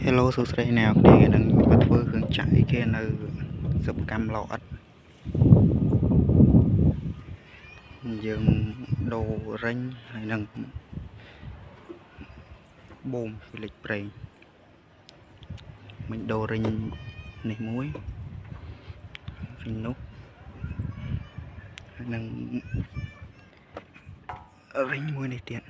Hello សួស្តីអ្នកគ្នានឹងមកធ្វើគ្រឿងចាក់អីគេនៅសិប្បកម្មឡអិតយើងដូររេញហើយនឹងបូមពីលេខប្រេងមិនដូររេញនេះមួយរេញនោះហើយនឹងរេញមួយនេះទៀត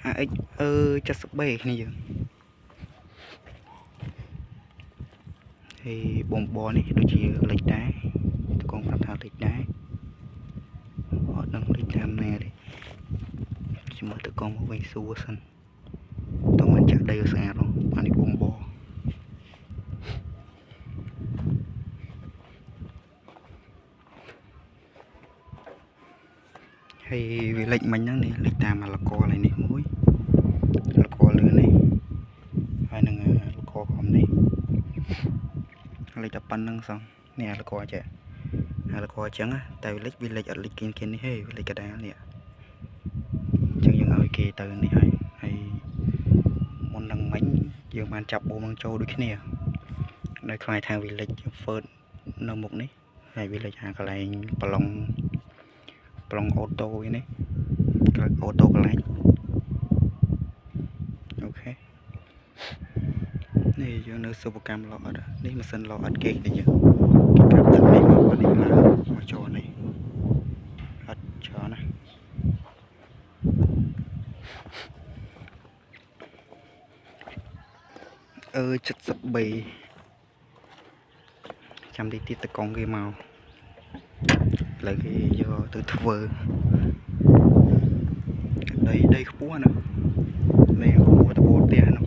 AX 70B គ្នាយើងហើយបងបនេះដូចជាលេខដែរតកងប្រាប់ថាលេខដែរអត់ដឹងលេខតាមណាទេជាមួយតកងមកវិញសួរសិនតើមិនចាក់ដីឲ្យស្អាតហ៎អានេះបងបហើយវាលេខមិញហ្នឹងនេះលេខតាមលកឡើយនេះមួយលកលឿននេះហើយនឹងលកក្រោមនេះលេខតែប៉ុណ្្នឹងសោះនេះលកចេះលកអញ្ចឹងតែវាលេខអត់លេខគៀននេះទេវាលេខកដាលនេះអញ្ចឹងយើងឲ្យគេទៅនេះហើយមុននឹងមិញយើងបានចាប់បូមនឹងចូលដូចគ្នានៅខ្លាយថាវាលេខ first នៅមុខនេះហើយវាលេខអាកន្លែងប្លង់អូតូវានេះអូតូកន្លែងអូខេនេះយើងនៅសិប្បកម្មឡអិតនេះម៉ាស៊ីនឡអិតគេនេះយើងគេកាប់ទឹកនេះមកនេះឡើងមកចូលនេះអត់ច្រើនណា70B ចាំទីទៀតតកងគេមកឥឡូវគេយកទៅធ្វើដីខ្ពស់ណាដីខ្ពស់តបូលផ្ទះនោះ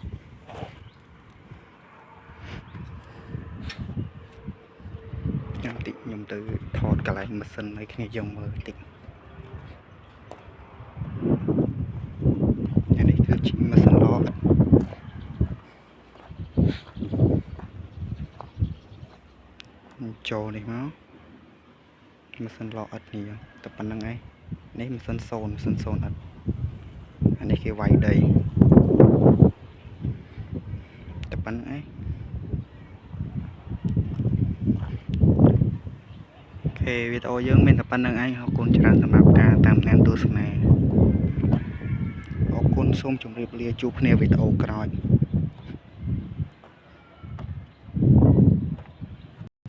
ចាំតិចខ្ញុំទៅថតកន្លែងម៉ាស៊ីនឲ្យគ្នាយើងមើលតិចអានេះគឺជាម៉ាស៊ីនឡចូលនេះមកម៉ាស៊ីនឡអិតនេះតែប៉ុណ្្នឹងឯងនេះម៉ាស៊ីន0អិតអានេះគេវាយដីតែប៉ុណ្្នឹងឯងអូខេវីដេអូយើងមានតែប៉ុណ្្នឹងឯងអរគុណច្រើនសម្រាប់ការតាមដានទស្សនាអរគុណសូមជម្រាបលាជួបគ្នាវីដេអូក្រោយ